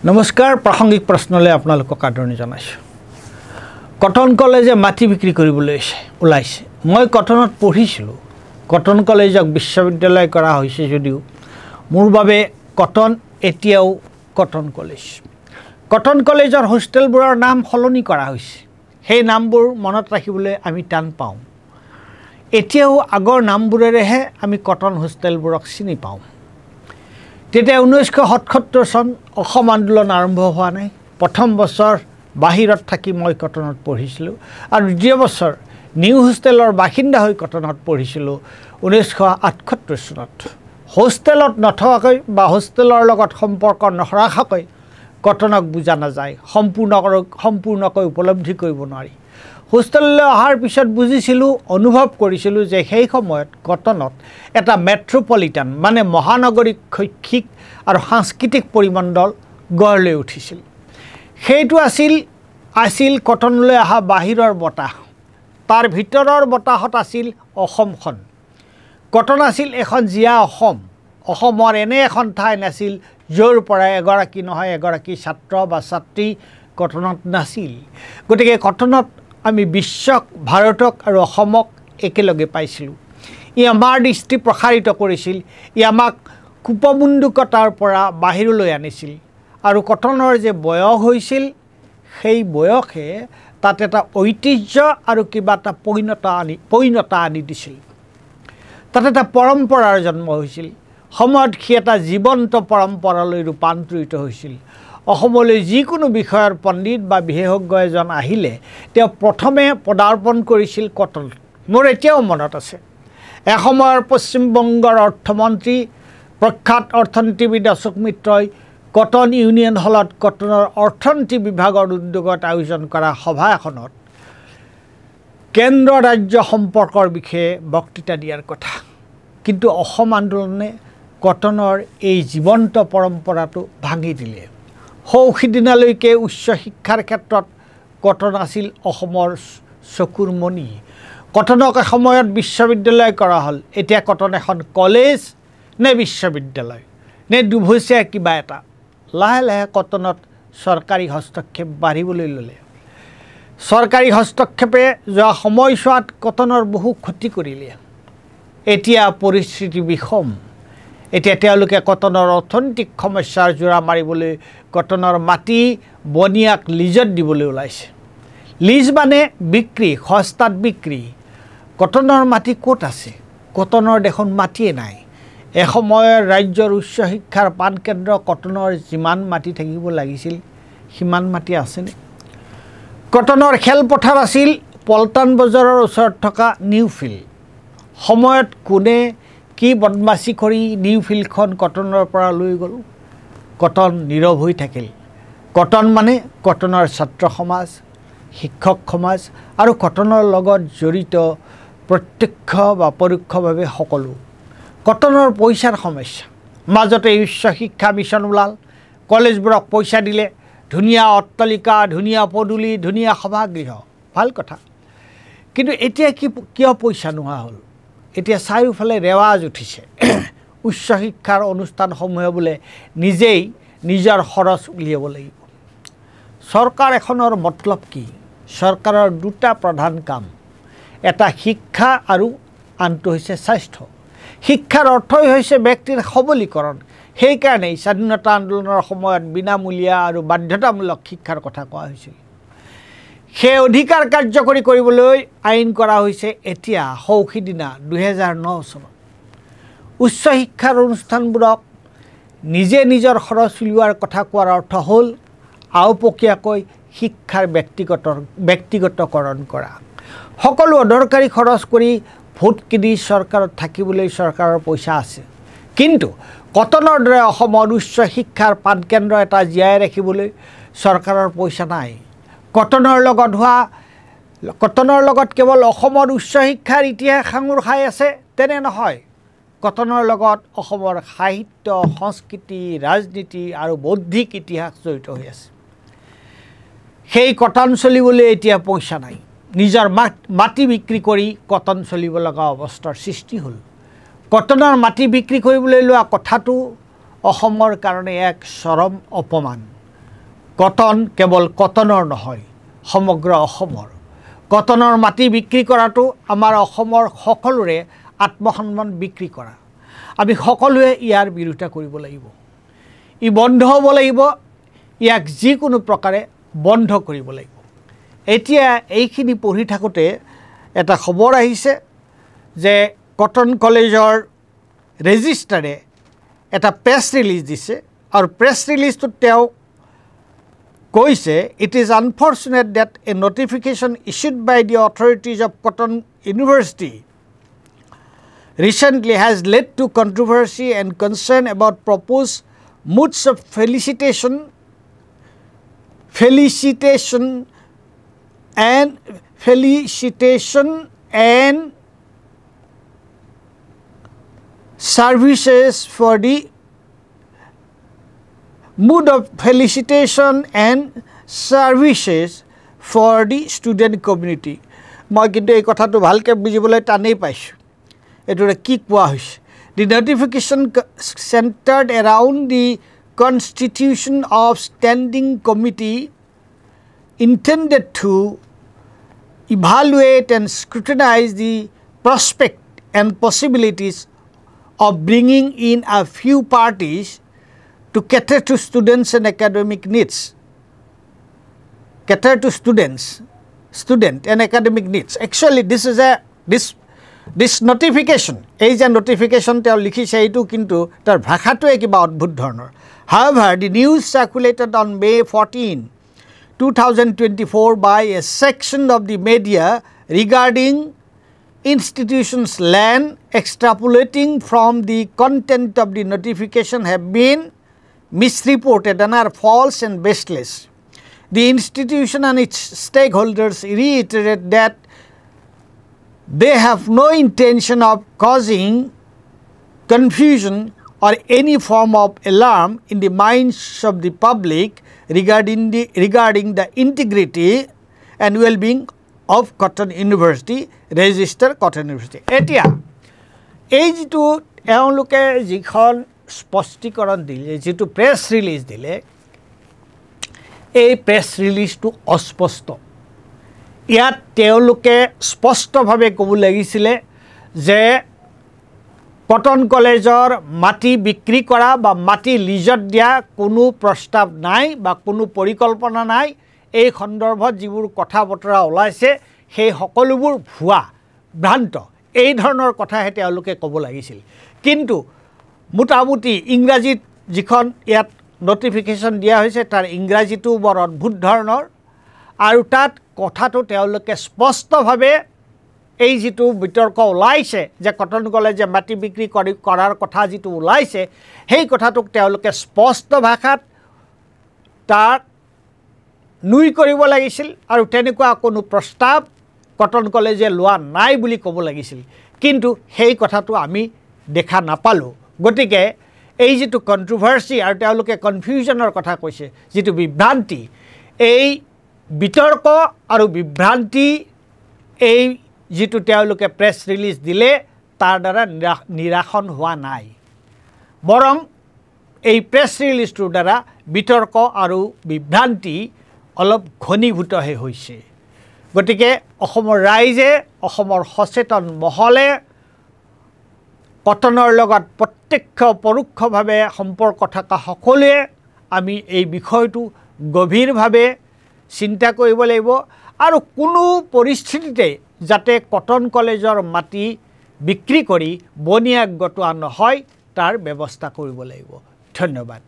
নমস্কাৰ প্ৰাসংগিক প্ৰশ্নলৈ আপোনালোকক আদৰণি জনাইছোঁ। কটন কলেজে মাটি বিক্ৰী কৰিবলৈ ওলাইছে। মই কটনত পঢ়িছিলোঁ। কটন কলেজক বিশ্ববিদ্যালয় কৰা হৈছে যদিও মোৰ বাবে কটন এতিয়াও কটন কলেজ। কটন কলেজৰ হোষ্টেলবোৰৰ নাম সলনি কৰা হৈছে। সেই নামবোৰ মনত ৰাখিবলৈ আমি টান পাওঁ। এতিয়াও আগৰ নামবোৰেৰেহে আমি কটন হোষ্টেলবোৰক চিনি পাওঁ। তেতিয়া 1977 চন অসম আন্দোলন আৰম্ভ হোৱা নাই। প্ৰথম বছৰ বাহিৰত থাকি মই কটনত পঢ়িছিলোঁ আৰু দ্বিতীয় বছৰ নিউ হোষ্টেলৰ বাসিন্দা হৈ কটনত পঢ়িছিলোঁ 1978 চনত। হোষ্টেলত নথকাকৈ বা হোষ্টেলৰ লগত সম্পৰ্ক নৰাখাকৈ কটনক বুজা নাযায়, সম্পূৰ্ণকৈ উপলব্ধি কৰিব নোৱাৰি। হোষ্টেললৈ অহাৰ পিছত বুজিছিলোঁ, অনুভৱ কৰিছিলোঁ যে সেই সময়ত কটনত এটা মেট্ৰপলিটান মানে মহানগৰিক শৈক্ষিক আৰু সাংস্কৃতিক পৰিমণ্ডল গঢ় লৈ উঠিছিল। সেইটো আছিল কটনলৈ অহা বাহিৰৰ বতাহ। তাৰ ভিতৰৰ বতাহত আছিল অসমখন। কটন আছিল এখন জীয়া অসম। অসমৰ এনে এখন ঠাই নাছিল য'ৰ পৰা এগৰাকী নহয় এগৰাকী ছাত্ৰ বা ছাত্ৰী কটনত নাছিল। গতিকে কটনত আমি বিশ্বক, ভাৰতক আৰু অসমক একেলগে পাইছিলোঁ। ই আমাৰ দৃষ্টি প্ৰসাৰিত কৰিছিল। ই আমাক কুপমুণ্ডুকতাৰ পৰা বাহিৰলৈ আনিছিল। আৰু কটনৰ যে বয়স হৈছিল, সেই বয়সে তাত এটা ঐতিহ্য আৰু কিবা এটা পৈণতা আনি দিছিল। তাত এটা পৰম্পৰাৰ জন্ম হৈছিল। সময়ত সি এটা জীৱন্ত পৰম্পৰালৈ ৰূপান্তৰিত হৈছিল। অসমলৈ যিকোনো বিষয়ৰ পণ্ডিত বা বিশেষজ্ঞ এজন আহিলে তেওঁ প্ৰথমে পদাৰ্পণ কৰিছিল কটনত। মোৰ এতিয়াও মনত আছে, এসময়ৰ পশ্চিমবংগৰ অৰ্থমন্ত্ৰী প্ৰখ্যাত অৰ্থনীতিবিদ অশোক মিত্ৰই কটন ইউনিয়ন হলত কটনৰ অৰ্থনীতি বিভাগৰ উদ্যোগত আয়োজন কৰা সভা এখনত কেন্দ্ৰ ৰাজ্য সম্পৰ্কৰ বিষয়ে বক্তৃতা দিয়াৰ কথা। কিন্তু অসম আন্দোলনে কটনৰ এই জীৱন্ত পৰম্পৰাটো ভাঙি দিলে। সৌসিদিনালৈকে উচ্চ শিক্ষাৰ ক্ষেত্ৰত কটন আছিল অসমৰ চকুৰ মণি। কটনক এসময়ত বিশ্ববিদ্যালয় কৰা হ'ল। এতিয়া কটন এখন কলেজ নে বিশ্ববিদ্যালয় নে দুভুচীয়া কিবা এটা। লাহে লাহে কটনত চৰকাৰী হস্তক্ষেপ বাঢ়িবলৈ ল'লে। চৰকাৰী হস্তক্ষেপে যোৱা সময়ছোৱাত কটনৰ বহু ক্ষতি কৰিলে। এতিয়া পৰিস্থিতি বিষম। এতিয়া তেওঁলোকে কটনৰ অৰ্থনৈতিক সমস্যাৰ জোৰা মাৰিবলৈ কটনৰ মাটি বনিয়াক লিজত দিবলৈ ওলাইছে। লিজ মানে বিক্ৰী, সস্তাত বিক্ৰী। কটনৰ মাটি ক'ত আছে? কটনৰ দেখোন মাটিয়ে নাই। এসময়ৰ ৰাজ্যৰ উচ্চ শিক্ষাৰ প্ৰাণকেন্দ্ৰ কটনৰ যিমান মাটি থাকিব লাগিছিল সিমান মাটি আছেনে? কটনৰ খেলপথাৰ আছিল পল্টন বজাৰৰ ওচৰত থকা নিউ ফিল্ড। সময়ত কোনে কি বদমাচি কৰি নিউ ফিল্ডখন কটনৰ পৰা লৈ গ'ল? কটন নীৰৱ হৈ থাকিল। কটন মানে কটনৰ ছাত্ৰ সমাজ, শিক্ষক সমাজ আৰু কটনৰ লগত জড়িত প্ৰত্যক্ষ বা পৰোক্ষভাৱে সকলো। কটনৰ পইচাৰ সমস্যা। মাজতে উচ্চ শিক্ষা মিছন ওলাল। কলেজবোৰক পইচা দিলে। ধুনীয়া অট্টালিকা, ধুনীয়া পদূলি, ধুনীয়া সভাগৃহ, ভাল কথা। কিন্তু এতিয়া কিয় পইচা নোহোৱা হ'ল? এতিয়া চাৰিওফালে ৰেৱাজ উঠিছে। উচ্চ শিক্ষাৰ অনুষ্ঠানসমূহে বোলে নিজেই নিজৰ খৰচ উলিয়াব লাগিব। চৰকাৰ এখনৰ মতলব কি? চৰকাৰৰ দুটা প্ৰধান কাম, এটা শিক্ষা আৰু আনটো হৈছে স্বাস্থ্য। শিক্ষাৰ অৰ্থই হৈছে ব্যক্তিৰ সবলীকৰণ। সেইকাৰণেই স্বাধীনতা আন্দোলনৰ সময়ত বিনামূলীয়া আৰু বাধ্যতামূলক শিক্ষাৰ কথা কোৱা হৈছিল। সেই অধিকাৰ কাৰ্যকৰী কৰিবলৈ আইন কৰা হৈছে এতিয়া সৌসিদিনা 2009 চনত। উচ্চ শিক্ষাৰ অনুষ্ঠানবোৰক নিজে নিজৰ খৰচ উলিওৱাৰ কথা কোৱাৰ অৰ্থ হ'ল আওপকীয়াকৈ শিক্ষাৰ ব্যক্তিগতকৰণ কৰা। সকলো অদৰকাৰী খৰচ কৰি ভোট কিনি চৰকাৰত থাকিবলৈ চৰকাৰৰ পইচা আছে। কিন্তু কটনৰ দৰে অসমৰ উচ্চ শিক্ষাৰ প্ৰাণকেন্দ্ৰ এটা জীয়াই ৰাখিবলৈ চৰকাৰৰ পইচা নাই। কটনৰ লগত কেৱল অসমৰ উচ্চ শিক্ষাৰ ইতিহাস সাঙুৰ খাই আছে তেনে নহয়। কটনৰ লগত অসমৰ সাহিত্য, সংস্কৃতি, ৰাজনীতি আৰু বৌদ্ধিক ইতিহাস জড়িত হৈ আছে। সেই কটন চলিবলৈ এতিয়া পইচা নাই। নিজৰ মাটি বিক্ৰী কৰি কটন চলিব লগা অৱস্থাৰ সৃষ্টি হ'ল। কটনৰ মাটি বিক্ৰী কৰিবলৈ লোৱা কথাটো অসমৰ কাৰণে এক চৰম অপমান। কটন কেৱল কটনৰ নহয় সমগ্ৰ অসমৰ কটনৰ মাটি বিক্ৰী কৰাটো আমাৰ অসমৰ সকলোৰে আত্মসন্মান বিক্ৰী কৰা আমি সকলোৱে ইয়াৰ বিৰোধিতা কৰিব লাগিব ই বন্ধ হ'ব লাগিব ইয়াক যিকোনো প্ৰকাৰে বন্ধ কৰিব লাগিব এতিয়া এইখিনি পঢ়ি থাকোঁতে এটা খবৰ আহিছে যে কটন কলেজৰ ৰেজিষ্ট্ৰাৰে এটা প্ৰেছ ৰিলিজ দিছে আৰু প্ৰেছ ৰিলিজটোত তেওঁ কৈছে it is unfortunate that a notification issued by the authorities of Cotton University recently has led to controversy and concern about proposed modes of felicitation and services for the mood of felicitation and services for the student community মই কিন্তু এই কথাটো ভালকৈ বুজিবলৈ টানেই পাইছোঁ এটোৰে কি কোৱা হৈছে the notification centered around the constitution of standing committee intended to evaluate and scrutinize the prospect and possibilities of bringing in a few parties to cater to students and academic needs. Cater to student and academic needs. Actually, this notification, as a notification, tell likhise etu kintu tar bhakhatue kiba odbhut dhornor. However, the news circulated on May 14, 2024 by a section of the media regarding institutions' land extrapolating from the content of the notification have been misreported and are false and baseless. The institution and its stakeholders reiterated that they have no intention of causing confusion or any form of alarm in the minds of the public regarding the integrity and well-being of Cotton University, register Cotton University. Etia, এই যেটো এওঁলোকে যিখন স্পষ্টীকৰণ দিলে যেটো press release দিলে এই press ৰিলিজটো অস্পষ্ট ইয়াত তেওঁলোকে স্পষ্টভাৱে ক'ব লাগিছিলে যে কটন কলেজৰ মাটি বিক্ৰী কৰা বা মাটি লিজত দিয়া কোনো প্ৰস্তাৱ নাই বা কোনো পৰিকল্পনা নাই এই সন্দৰ্ভত যিবোৰ কথা বতৰা ওলাইছে সেই সকলোবোৰ ভুৱা ভ্ৰান্ত এই ধৰণৰ কথাহে তেওঁলোকে ক'ব লাগিছিল কিন্তু মোটামুটি ইংৰাজীত যিখন ইয়াত নটিফিকেশ্যন দিয়া হৈছে তাৰ ইংৰাজীটো বৰ অদ্ভুত ধৰণৰ আৰু তাত কথাটো তেওঁলোকে স্পষ্টভাৱে এই যেটো বিতৰ্ক ওলাইছে যে কটন কলেজে মাটি বিক্ৰী কৰাৰ কথা যেটো ওলাইছে সেই কথাটোক তেওঁলোকে স্পষ্ট ভাষাত তাক নুই কৰিব লাগিছিল আৰু তেনেকুৱা কোনো প্ৰস্তাৱ কটন কলেজে লোৱা নাই বুলি ক'ব লাগিছিল কিন্তু সেই কথাটো আমি দেখা নাপালো গতিকে এই যেটো কন্ট্ৰোভাৰ্সি আৰু তেওঁলোকে কনফিউজনৰ কথা কৈছে যেটো বিভ্ৰান্তি এই বিতৰ্ক আৰু বিভ্ৰান্তি এই যেটো তেওঁলোকে প্ৰেছ ৰিলিজ দিলে তাৰ দ্বাৰা নিৰাখন হোৱা নাই বৰং এই প্ৰেছ ৰিলিজটোৰ দ্বাৰা বিতৰ্ক আৰু বিভ্ৰান্তি অলপ ঘনীভূতহে হৈছে গতিকে অসমৰ ৰাইজে অসমৰ সচেতন মহলে কটনৰ লগত প্ৰত্যক্ষ পৰোক্ষভাৱে সম্পৰ্ক থকা সকলোৱে আমি এই বিষয়টো গভীৰভাৱে চিন্তা কৰিব লাগিব আৰু কোনো পৰিস্থিতিতে যাতে কটন কলেজৰ মাটি বিক্ৰী কৰি বনিয়াক গটোৱা নহয় তাৰ ব্যৱস্থা কৰিব লাগিব ধন্যবাদ